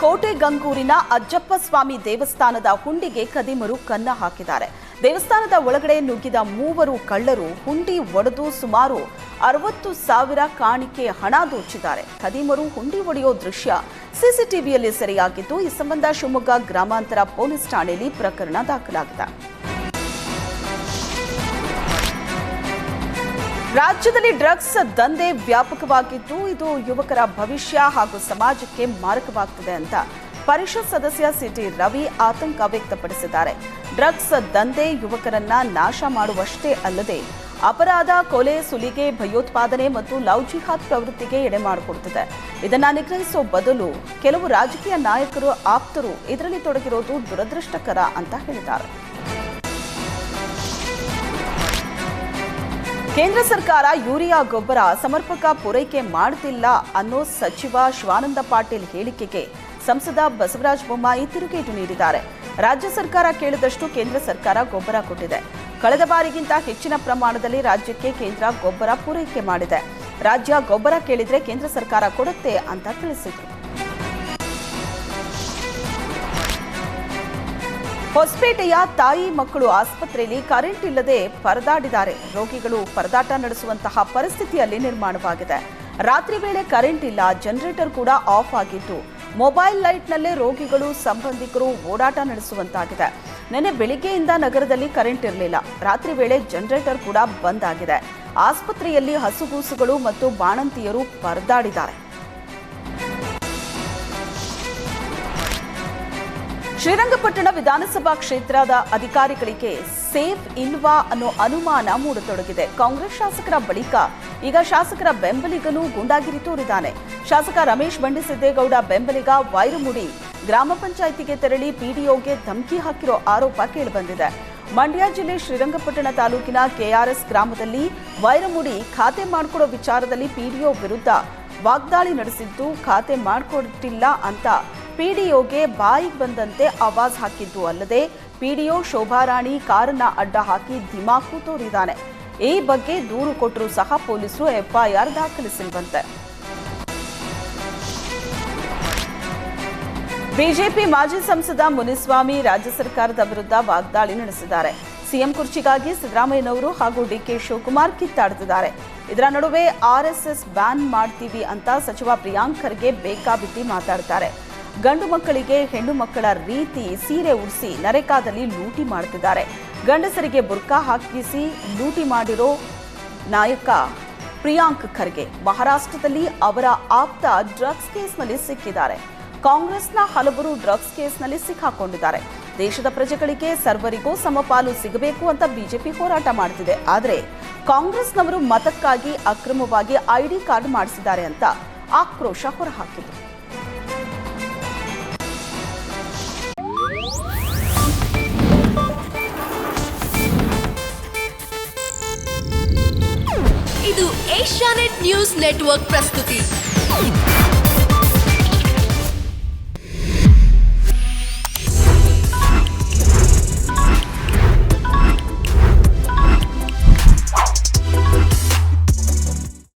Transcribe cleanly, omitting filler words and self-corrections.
ಕೋಟೆಗಂಗೂರಿನ ಅಜ್ಜಪ್ಪ ಸ್ವಾಮಿ ದೇವಸ್ಥಾನದ ಹುಂಡಿಗೆ ಕದಿಮರು ಕನ್ನ ಹಾಕಿದ್ದಾರೆ. ದೇವಸ್ಥಾನದ ಒಳಗಡೆ ನುಗ್ಗಿದ ಮೂವರು ಕಳ್ಳರು ಹುಂಡಿ ಒಡೆದು ಸುಮಾರು 60,000 ಕಾಣಿಕೆ ಹಣ ದೋಚಿದ್ದಾರೆ. ಕದಿಮರು ಹುಂಡಿ ಒಡೆಯೋ ದೃಶ್ಯ ಸಿಸಿಟಿವಿಯಲ್ಲಿ ಸೆರೆಯಾಗಿದ್ದು, ಈ ಸಂಬಂಧ ಶಿವಮೊಗ್ಗ ಗ್ರಾಮಾಂತರ ಪೊಲೀಸ್ ಠಾಣೆಯಲ್ಲಿ ಪ್ರಕರಣ ದಾಖಲಾಗಿದೆ. ರಾಜ್ಯದಲ್ಲಿ ಡ್ರಗ್ಸ್ ದಂಧೆ ವ್ಯಾಪಕವಾಗಿದ್ದು, ಇದು ಯುವಕರ ಭವಿಷ್ಯ ಹಾಗೂ ಸಮಾಜಕ್ಕೆ ಮಾರಕವಾಗ್ತಿದೆ ಅಂತ ಪರಿಷತ್ ಸದಸ್ಯ ಸಿಟಿ ರವಿ ಆತಂಕ ವ್ಯಕ್ತಪಡಿಸಿದ್ದಾರೆ. ಡ್ರಗ್ಸ್ ದಂಧೆ ಯುವಕರನ್ನ ನಾಶ ಮಾಡುವಷ್ಟೇ ಅಲ್ಲದೆ ಅಪರಾಧ, ಕೊಲೆ, ಸುಲಿಗೆ, ಭಯೋತ್ಪಾದನೆ ಮತ್ತು ಲವ್ ಜಿಹಾದ್ ಪ್ರವೃತ್ತಿಗೆ ಎಡೆ ಮಾಡಿಕೊಡ್ತಿದೆ. ಇದನ್ನ ನಿಗ್ರಹಿಸುವ ಬದಲು ಕೆಲವು ರಾಜಕೀಯ ನಾಯಕರು, ಆಪ್ತರು ಇದರಲ್ಲಿ ತೊಡಗಿರೋದು ದುರದೃಷ್ಟಕರ ಅಂತ ಹೇಳಿದ್ದಾರೆ. ಕೇಂದ್ರ ಸರ್ಕಾರ ಯೂರಿಯಾ ಗೊಬ್ಬರ ಸಮರ್ಪಕ ಪೂರೈಕೆ ಮಾಡುತ್ತಿಲ್ಲ ಅನ್ನೋ ಸಚಿವ ಶಿವಾನಂದ ಪಾಟೀಲ್ ಹೇಳಿಕೆಗೆ ಸಂಸದ ಬಸವರಾಜ ಬೊಮ್ಮಾಯಿ ತಿರುಗೇಟು ನೀಡಿದ್ದಾರೆ. ರಾಜ್ಯ ಸರ್ಕಾರ ಕೇಳಿದಷ್ಟು ಕೇಂದ್ರ ಸರ್ಕಾರ ಗೊಬ್ಬರ ಕೊಟ್ಟಿದೆ. ಕಳೆದ ಬಾರಿಗಿಂತ ಹೆಚ್ಚಿನ ಪ್ರಮಾಣದಲ್ಲಿ ರಾಜ್ಯಕ್ಕೆ ಕೇಂದ್ರ ಗೊಬ್ಬರ ಪೂರೈಕೆ ಮಾಡಿದೆ. ರಾಜ್ಯ ಗೊಬ್ಬರ ಕೇಳಿದ್ರೆ ಕೇಂದ್ರ ಸರ್ಕಾರ ಕೊಡುತ್ತೆ ಅಂತ ತಿಳಿಸಿದರು. ಹೊಸಪೇಟೆಯ ತಾಯಿ ಮಕ್ಕಳು ಆಸ್ಪತ್ರೆಯಲ್ಲಿ ಕರೆಂಟ್ ಇಲ್ಲದೆ ಪರದಾಡಿದ್ದಾರೆ. ರೋಗಿಗಳು ಪರದಾಟ ನಡೆಸುವಂತಹ ಪರಿಸ್ಥಿತಿಯಲ್ಲಿ ನಿರ್ಮಾಣವಾಗಿದೆ. ರಾತ್ರಿ ವೇಳೆ ಕರೆಂಟ್ ಇಲ್ಲ, ಜನರೇಟರ್ ಕೂಡ ಆಫ್ ಆಗಿದ್ದು, ಮೊಬೈಲ್ ಲೈಟ್ನಲ್ಲೇ ರೋಗಿಗಳು, ಸಂಬಂಧಿಕರು ಓಡಾಟ ನಡೆಸುವಂತಾಗಿದೆ. ನಿನ್ನೆ ಬೆಳಿಗ್ಗೆಯಿಂದ ನಗರದಲ್ಲಿ ಕರೆಂಟ್ ಇರಲಿಲ್ಲ. ರಾತ್ರಿ ವೇಳೆ ಜನರೇಟರ್ ಕೂಡ ಬಂದ್ ಆಗಿದೆ. ಆಸ್ಪತ್ರೆಯಲ್ಲಿ ಹಸುಗೂಸುಗಳು ಮತ್ತು ಬಾಣಂತಿಯರು ಪರದಾಡಿದ್ದಾರೆ. ಶ್ರೀರಂಗಪಟ್ಟಣ ವಿಧಾನಸಭಾ ಕ್ಷೇತ್ರದ ಅಧಿಕಾರಿಗಳಿಗೆ ಸೇಫ್ ಇಲ್ವಾ ಅನ್ನೋ ಅನುಮಾನ ಮೂಡತೊಡಗಿದೆ. ಕಾಂಗ್ರೆಸ್ ಶಾಸಕರ ಬಳಿಕ ಈಗ ಶಾಸಕರ ಬೆಂಬಲಿಗನೂ ಗೂಂಡಾಗಿರಿ ತೋರಿದ್ದಾನೆ. ಶಾಸಕ ರಮೇಶ್ ಬಂಡಿಸಿದ್ದೇಗೌಡ ಬೆಂಬಲಿಗ ವೈರಮುಡಿ ಗ್ರಾಮ ಪಂಚಾಯಿತಿಗೆ ತೆರಳಿ ಪಿಡಿಒಗೆ ಧಮಕಿ ಹಾಕಿರೋ ಆರೋಪ ಕೇಳಿಬಂದಿದೆ. ಮಂಡ್ಯ ಜಿಲ್ಲೆ ಶ್ರೀರಂಗಪಟ್ಟಣ ತಾಲೂಕಿನ ಕೆಆರ್ಎಸ್ ಗ್ರಾಮದಲ್ಲಿ ವೈರಮುಡಿ ಖಾತೆ ಮಾಡಿಕೊಡೋ ವಿಚಾರದಲ್ಲಿ ಪಿಡಿಒ ವಿರುದ್ಧ ವಾಗ್ದಾಳಿ ನಡೆಸಿದ್ದು, ಖಾತೆ ಮಾಡಿಕೊಟ್ಟಿಲ್ಲ ಅಂತ ಪಿಡಿಒಗೆ ಬಾಯಿಗೆ ಬಂದಂತೆ ಆವಾಜ್ ಹಾಕಿದ್ದು ಅಲ್ಲದೆ ಪಿಡಿಒ ಶೋಭಾರಾಣಿ ಕಾರನ್ನ ಅಡ್ಡ ಹಾಕಿ ಧಿಮಾಕು ತೋರಿದ್ದಾನೆ. ಈ ಬಗ್ಗೆ ದೂರು ಕೊಟ್ಟರೂ ಸಹ ಪೊಲೀಸರು ಎಫ್ಐಆರ್ ದಾಖಲಿಸಿಲ್ವಂತೆ. ಬಿಜೆಪಿ ಮಾಜಿ ಸಂಸದ ಮುನಿಸ್ವಾಮಿ ರಾಜ್ಯ ಸರ್ಕಾರದ ವಿರುದ್ಧ ವಾಗ್ದಾಳಿ ನಡೆಸಿದ್ದಾರೆ. ಸಿಎಂ ಕುರ್ಚಿಗಾಗಿ ಸಿದ್ದರಾಮಯ್ಯನವರು ಹಾಗೂ ಡಿಕೆ ಶಿವಕುಮಾರ್ ಕಿತ್ತಾಡುತ್ತಿದ್ದಾರೆ. ಇದರ ನಡುವೆ ಆರ್ಎಸ್ಎಸ್ ಬ್ಯಾನ್ ಮಾಡ್ತೀವಿ ಅಂತ ಸಚಿವ ಪ್ರಿಯಾಂಕ್ ಖರ್ಗೆ ಬೇಕಾಬಿಟ್ಟಿ ಮಾತಾಡ್ತಾರೆ. ಗಂಡು ಮಕ್ಕಳಿಗೆ ಹೆಣ್ಣು ಮಕ್ಕಳ ರೀತಿ ಸೀರೆ ಉಡಿಸಿ ನರೇಗಾದಲ್ಲಿ ಲೂಟಿ ಮಾಡುತ್ತಿದ್ದಾರೆ. ಗಂಡಸರಿಗೆ ಬುರ್ಕಾ ಹಾಕಿಸಿ ಲೂಟಿ ಮಾಡಿರೋ ನಾಯಕ ಪ್ರಿಯಾಂಕ್ ಖರ್ಗೆ ಮಹಾರಾಷ್ಟ್ರದಲ್ಲಿ ಅವರ ಆಪ್ತ ಡ್ರಗ್ಸ್ ಕೇಸ್ನಲ್ಲಿ ಸಿಕ್ಕಿದ್ದಾರೆ. ಕಾಂಗ್ರೆಸ್ನ ಹಲವರು ಡ್ರಗ್ಸ್ ಕೇಸ್ನಲ್ಲಿ ಸಿಕ್ಕಾಕೊಂಡಿದ್ದಾರೆ. ದೇಶದ ಪ್ರಜೆಗಳಿಗೆ ಸರ್ವರಿಗೂ ಸಮಪಾಲು ಸಿಗಬೇಕು ಅಂತ ಬಿಜೆಪಿ ಹೋರಾಟ ಮಾಡುತ್ತಿದೆ. ಆದರೆ ಕಾಂಗ್ರೆಸ್ನವರು ಮತಕ್ಕಾಗಿ ಅಕ್ರಮವಾಗಿ ಐಡಿ ಕಾರ್ಡ್ ಮಾಡಿಸಿದ್ದಾರೆ ಅಂತ ಆಕ್ರೋಶ ಹೊರಹಾಕಿದರು. ಇದು ಏಷ್ಯಾನೆಟ್ ನ್ಯೂಸ್ ನೆಟ್ವರ್ಕ್ ಪ್ರಸ್ತುತಿ.